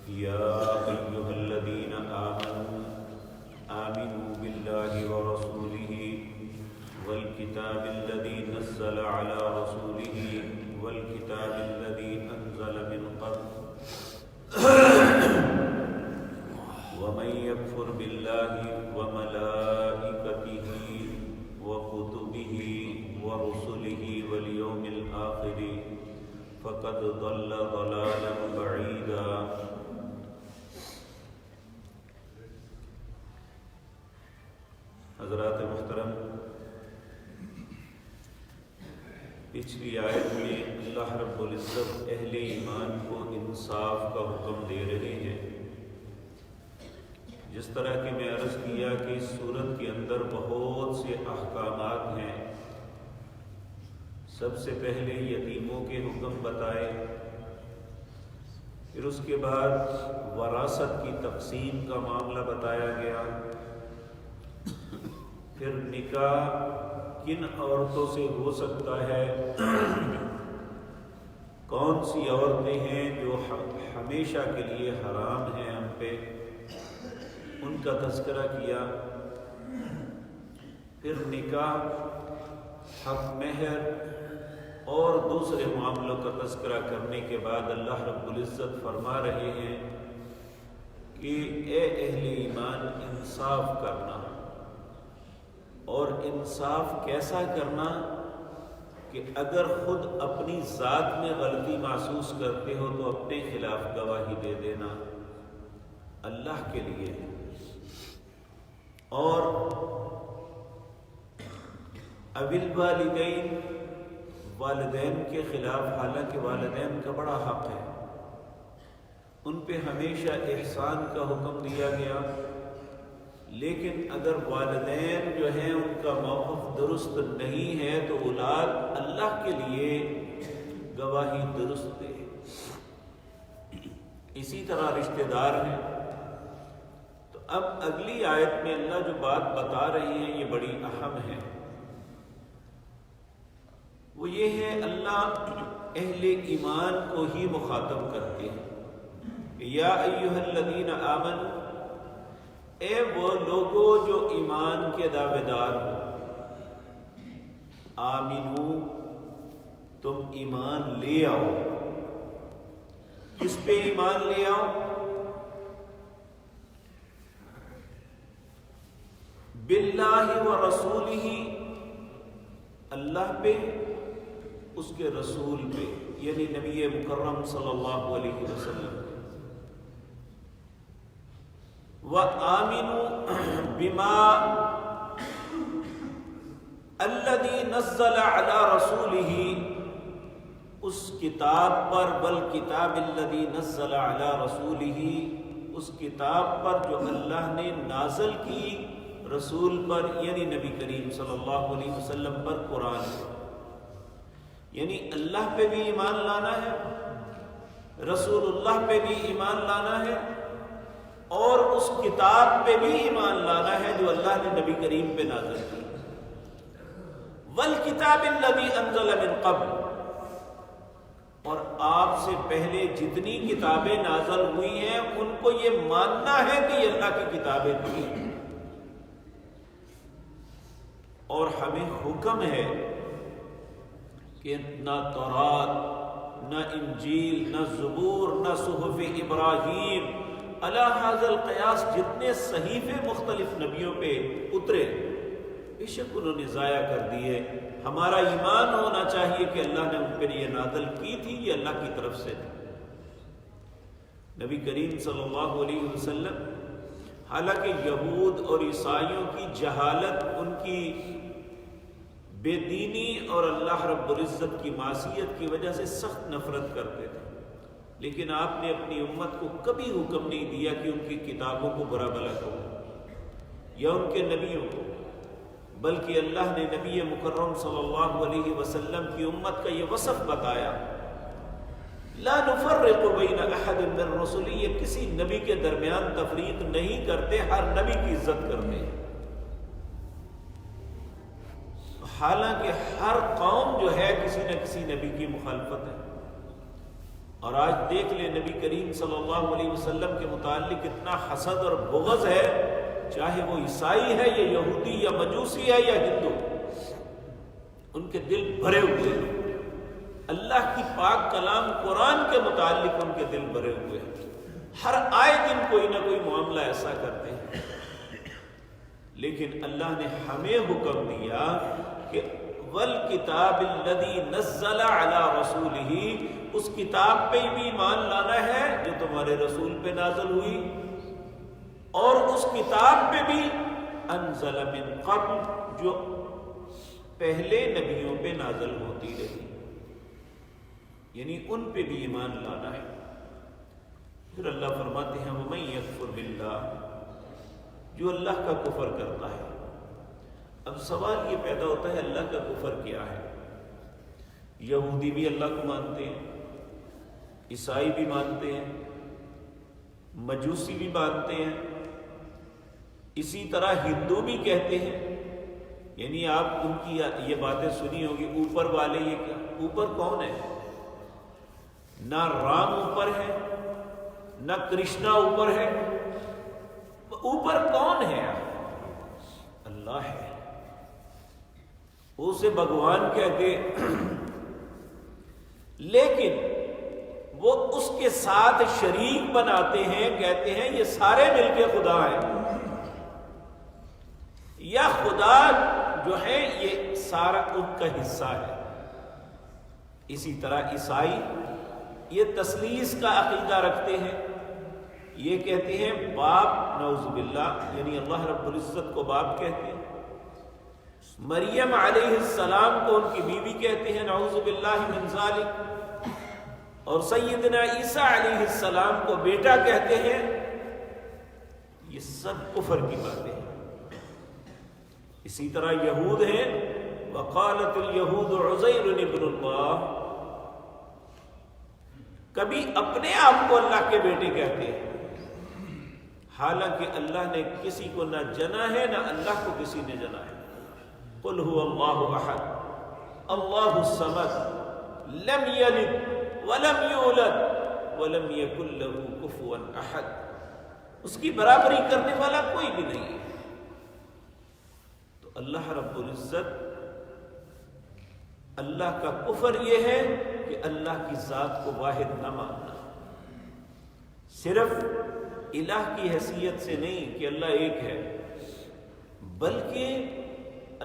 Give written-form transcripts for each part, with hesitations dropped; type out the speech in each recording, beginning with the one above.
يا أيها الذين آمنوا بالله ورسوله والكتاب الذي نزل على رسوله والكتاب الذي أنزل من قبل ومن يكفر بالله وملائكته وكتبه ورسله واليوم الآخر فقد ضل ضلالا بعيدا۔ حضرات محترم، پچھلی آیت میں اللہ رب العزت اہل ایمان کو انصاف کا حکم دے رہے ہیں۔ جس طرح کہ میں عرض کیا کہ اس سورت کے اندر بہت سے احکامات ہیں۔ سب سے پہلے یتیموں کے حکم بتائے، پھر اس کے بعد وراثت کی تقسیم کا معاملہ بتایا گیا، پھر نکاح کن عورتوں سے ہو سکتا ہے، کون سی عورتیں ہیں جو ہمیشہ کے لیے حرام ہیں ہم پہ، ان کا تذکرہ کیا، پھر نکاح، حق مہر اور دوسرے معاملوں کا تذکرہ کرنے کے بعد اللہ رب العزت فرما رہے ہیں کہ اے اہل ایمان انصاف کرنا، اور انصاف کیسا کرنا کہ اگر خود اپنی ذات میں غلطی محسوس کرتے ہو تو اپنے خلاف گواہی دے دینا اللہ کے لیے، اور اوِل والدین، والدین کے خلاف، حالانکہ والدین کا بڑا حق ہے، ان پہ ہمیشہ احسان کا حکم دیا گیا، لیکن اگر والدین جو ہیں ان کا موقف درست نہیں ہے تو اولاد اللہ کے لیے گواہی درست دے۔ اسی طرح رشتہ دار ہیں۔ تو اب اگلی آیت میں اللہ جو بات بتا رہے ہیں یہ بڑی اہم ہے، وہ یہ ہے اللہ اہل ایمان کو ہی مخاطب کرتے ہیں کہ یا ایھا الذین آمنوا، اے وہ لوگوں جو ایمان کے دعوے دار ہو، آمنو، تم ایمان لے آؤ۔ کس پہ ایمان لے آؤ؟ باللہ و رسولہ، اللہ پہ، اس کے رسول پہ، یعنی نبی مکرم صلی اللہ علیہ وسلم۔ وَآمِنُوا بِمَا الَّذِي نَزَّلَ عَلَى رَسُولِهِ، اس کتاب پر، وَالْكِتَابِ الَّذِي نَزَّلَ عَلَى رَسُولِهِ، اس کتاب پر جو اللہ نے نازل کی رسول پر، یعنی نبی کریم صلی اللہ علیہ وسلم پر، قرآن پر۔ یعنی اللہ پہ بھی ایمان لانا ہے، رسول اللہ پہ بھی ایمان لانا ہے، اور اس کتاب پہ بھی ایمان لانا ہے جو اللہ نے نبی کریم پہ نازل کی۔ وَالْكِتَابِ الَّذِي أَنزَلَ مِن قَبْلُ، اور آپ سے پہلے جتنی کتابیں نازل ہوئی ہیں ان کو یہ ماننا ہے کہ یہ اللہ کی کتابیں تھیں، اور ہمیں حکم ہے کہ نہ تورات، نہ انجیل، نہ زبور، نہ صحف ابراہیم، علی ھذا القیاس جتنے صحیفے مختلف نبیوں پہ اترے، بے شک انہوں نے ضائع کر دیے، ہمارا ایمان ہونا چاہیے کہ اللہ نے ان پہ یہ نازل کی تھی، یہ اللہ کی طرف سے تھی۔ نبی کریم صلی اللہ علیہ وسلم، حالانکہ یہود اور عیسائیوں کی جہالت، ان کی بے دینی اور اللہ رب العزت کی معصیت کی وجہ سے سخت نفرت کرتے تھے، لیکن آپ نے اپنی امت کو کبھی حکم نہیں دیا کہ ان کی کتابوں کو برا بھلا کرو یا ان کے نبیوں کو، بلکہ اللہ نے نبی مکرم صلی اللہ علیہ وسلم کی امت کا یہ وصف بتایا، لا نفرق بین احد من رسلی، یہ کسی نبی کے درمیان تفریق نہیں کرتے، ہر نبی کی عزت کرتے ہیں۔ حالانکہ ہر قوم جو ہے کسی نہ کسی نبی کی مخالفت ہے، اور آج دیکھ لیں نبی کریم صلی اللہ علیہ وسلم کے متعلق اتنا حسد اور بغض ہے، چاہے وہ عیسائی ہے یا یہودی یا مجوسی ہے یا ہندو، ان کے دل بھرے ہوئے ہیں۔ اللہ کی پاک کلام قرآن کے متعلق ان کے دل بھرے ہوئے ہیں، ہر آئے دن کوئی نہ کوئی معاملہ ایسا کرتے ہیں۔ لیکن اللہ نے ہمیں حکم دیا کہ وَالْكِتَابِ الَّذِي نَزَّلَ عَلَى رَسُولِهِ، اس کتاب پہ بھی ایمان لانا ہے جو تمہارے رسول پہ نازل ہوئی، اور اس کتاب پہ بھی انزل من قبل، جو پہلے نبیوں پہ نازل ہوتی رہی، یعنی ان پہ بھی ایمان لانا ہے۔ پھر اللہ فرماتے ہیں وَمَن يَكْفُرْ بِاللَّهِ، جو اللہ کا کفر کرتا ہے۔ اب سوال یہ پیدا ہوتا ہے اللہ کا کفر کیا ہے؟ یہودی بھی اللہ کو مانتے ہیں، عیسائی بھی مانتے ہیں، مجوسی بھی مانتے ہیں، اسی طرح ہندو بھی کہتے ہیں، یعنی آپ ان کی یہ باتیں سنی ہوگی، اوپر والے یہ کیا، اوپر کون ہے؟ نہ رام اوپر ہے، نہ کرشنا اوپر ہے، اوپر کون ہے؟ اللہ ہے، اسے بھگوان کہتے، لیکن وہ اس کے ساتھ شریک بناتے ہیں، کہتے ہیں یہ سارے مل کے خدا ہیں، یا خدا جو ہے یہ سارا ان کا حصہ ہے۔ اسی طرح عیسائی یہ تثلیث کا عقیدہ رکھتے ہیں، یہ کہتے ہیں باپ، نعوذ باللہ، یعنی اللہ رب العزت کو باپ کہتے ہیں، مریم علیہ السلام کو ان کی بیوی کہتے ہیں، نعوذ باللہ من ذالک، اور سیدنا عیسیٰ علیہ السلام کو بیٹا کہتے ہیں۔ یہ سب کفر کی باتیں ہیں۔ اسی طرح یہود ہیں، وقالت اليہود عزیر ابن اللہ، کبھی اپنے آپ کو اللہ کے بیٹے کہتے ہیں، حالانکہ اللہ نے کسی کو نہ جنا ہے نہ اللہ کو کسی نے جنا ہے۔ قل هو اللہ احد اللہ الصمد لم یلد ولم یولد ولم یکن له کفوا احد، اس کی برابری کرنے والا کوئی بھی نہیں ہے۔ تو اللہ رب العزت، اللہ کا کفر یہ ہے کہ اللہ کی ذات کو واحد نہ ماننا، صرف الہ کی حیثیت سے نہیں کہ اللہ ایک ہے، بلکہ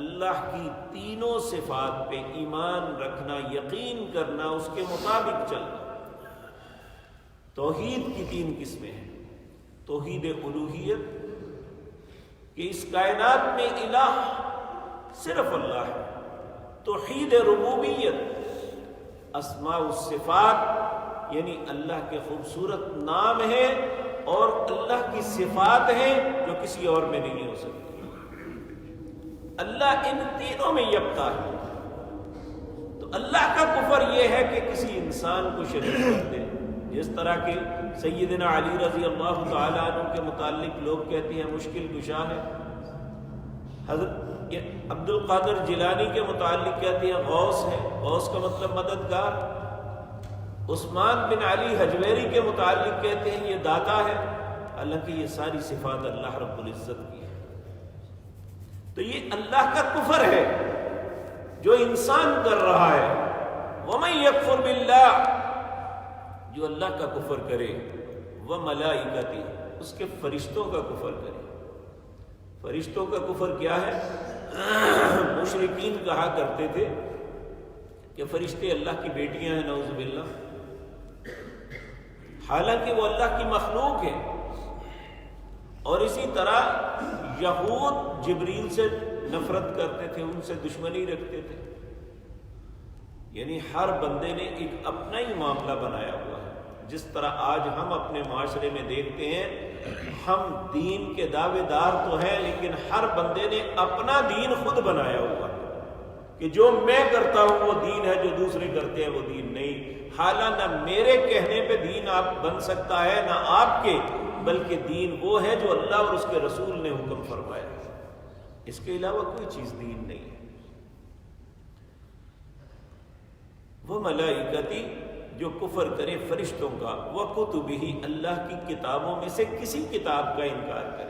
اللہ کی تینوں صفات پہ ایمان رکھنا، یقین کرنا، اس کے مطابق چلنا۔ توحید کی تین قسمیں ہیں، توحید الوہیت کہ اس کائنات میں الہ صرف اللہ ہے، توحید ربوبیت، اسماء الصفات یعنی اللہ کے خوبصورت نام ہیں اور اللہ کی صفات ہیں جو کسی اور میں نہیں ہو سکتی۔ اللہ ان تینوں میں یکتا ہے۔ تو اللہ کا کفر یہ ہے کہ کسی انسان کو شریک کر دے، جس طرح کہ سیدنا علی رضی اللہ تعالیٰ عنہ کے متعلق لوگ کہتے ہیں مشکل کشا ہے، حضرت عبد القادر جیلانی کے متعلق کہتے ہیں غوث ہے، غوث کا مطلب مددگار، عثمان بن علی حجویری کے متعلق کہتے ہیں یہ داتا ہے، حالانکہ یہ ساری صفات اللہ رب العزت کی ہے۔ تو یہ اللہ کا کفر ہے جو انسان کر رہا ہے۔ وَمَن يَكْفُرْ بِاللَّهِ، جو اللہ کا کفر کرے، وَمَلَائِكَتِهِ، اس کے فرشتوں کا کفر کرے۔ فرشتوں کا کفر کیا ہے؟ مشرکین کہا کرتے تھے کہ فرشتے اللہ کی بیٹیاں ہیں، نعوذ باللہ، حالانکہ وہ اللہ کی مخلوق ہے۔ اور اسی طرح یہود جبریل سے نفرت کرتے تھے، ان سے دشمنی رکھتے تھے، یعنی ہر بندے نے ایک اپنا ہی معاملہ بنایا ہوا ہے۔ جس طرح آج ہم اپنے معاشرے میں دیکھتے ہیں، ہم دین کے دعوے دار تو ہیں لیکن ہر بندے نے اپنا دین خود بنایا ہوا ہے کہ جو میں کرتا ہوں وہ دین ہے، جو دوسرے کرتے ہیں وہ دین نہیں۔ حالانکہ نہ میرے کہنے پہ دین آپ بن سکتا ہے نہ آپ کے، بلکہ دین وہ ہے جو اللہ اور اس کے رسول نے حکم فرمایا، اس کے علاوہ کوئی چیز دین نہیں ہے۔ وہ ملائکتی، جو کفر کرے فرشتوں کا، وَكُتُبِهِ اللہ کی کتابوں میں سے کسی کتاب کا انکار کرے،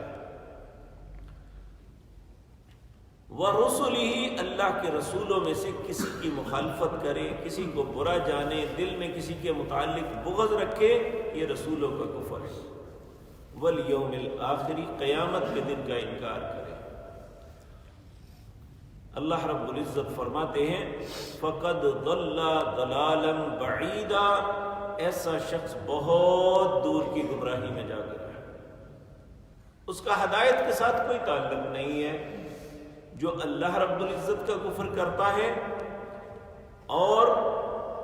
وَرُسُلِهِ اللہ کے رسولوں میں سے کسی کی مخالفت کرے، کسی کو برا جانے، دل میں کسی کے متعلق بغض رکھے، یہ رسولوں کا کفر ہے، وَالْيَوْمِ الْآخِرِ قیامت کے دن کا انکار کرے۔ اللہ رب العزت فرماتے ہیں فَقَدْ ضَلَّ ضَلَالًا بَعِيدًا، ایسا شخص بہت دور کی گمراہی میں جا گیا ہے، اس کا ہدایت کے ساتھ کوئی تعلق نہیں ہے۔ جو اللہ رب العزت کا کفر کرتا ہے اور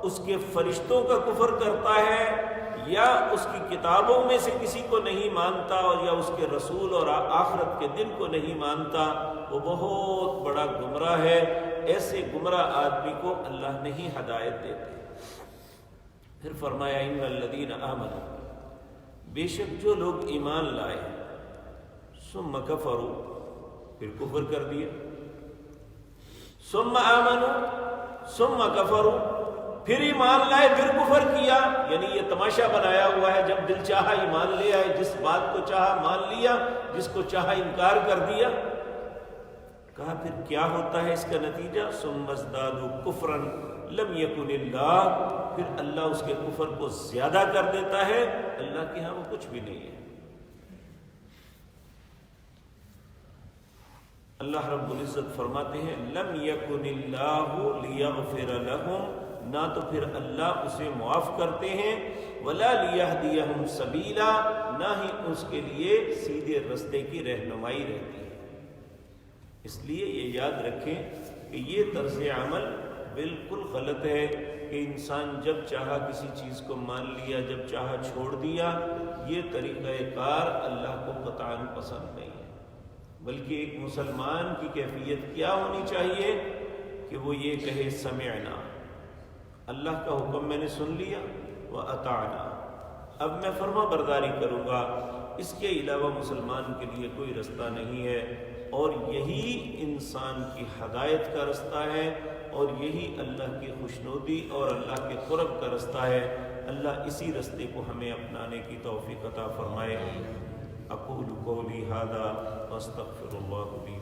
اس کے فرشتوں کا کفر کرتا ہے، یا اس کی کتابوں میں سے کسی کو نہیں مانتا، اور یا اس کے رسول اور آخرت کے دن کو نہیں مانتا، وہ بہت بڑا گمراہ ہے۔ ایسے گمراہ آدمی کو اللہ نہیں ہدایت دیتے۔ پھر فرمایا ان الذین آمنوا، بے شک جو لوگ ایمان لائے، ثم کفروا، پھر کفر کر دیا، ثم آمنوا ثم کفروا، پھر ایمان لائے پھر کفر کیا، یعنی یہ تماشا بنایا ہوا ہے، جب دل چاہا ایمان لے آئے، جس بات کو چاہا مان لیا، جس کو چاہا انکار کر دیا۔ کہا پھر کیا ہوتا ہے اس کا نتیجہ؟ ثم ازدادوا کفرا لم یکن اللہ، پھر اللہ اس کے کفر کو زیادہ کر دیتا ہے، اللہ کے ہاں وہ کچھ بھی نہیں ہے۔ اللہ رب العزت فرماتے ہیں لم یکن اللہ لیغفر لہم، نہ تو پھر اللہ اسے معاف کرتے ہیں، ولا لیہدیہم سبیلا، نہ ہی اس کے لیے سیدھے رستے کی رہنمائی رہتی ہے۔ اس لیے یہ یاد رکھیں کہ یہ طرز عمل بالکل غلط ہے کہ انسان جب چاہا کسی چیز کو مان لیا، جب چاہا چھوڑ دیا، یہ طریقہ کار اللہ کو قطعاً پسند نہیں ہے۔ بلکہ ایک مسلمان کی کیفیت کیا ہونی چاہیے کہ وہ یہ کہے سمعنا، اللہ کا حکم میں نے سن لیا، وَأَطَعْنَا، اب میں فرما برداری کروں گا، اس کے علاوہ مسلمان کے لیے کوئی رستہ نہیں ہے، اور یہی انسان کی ہدایت کا رستہ ہے، اور یہی اللہ کی خوشنودی اور اللہ کے قرب کا رستہ ہے۔ اللہ اسی رستے کو ہمیں اپنانے کی توفیق عطا فرمائے۔ اقول قولی ھذا واستغفر اللہ لی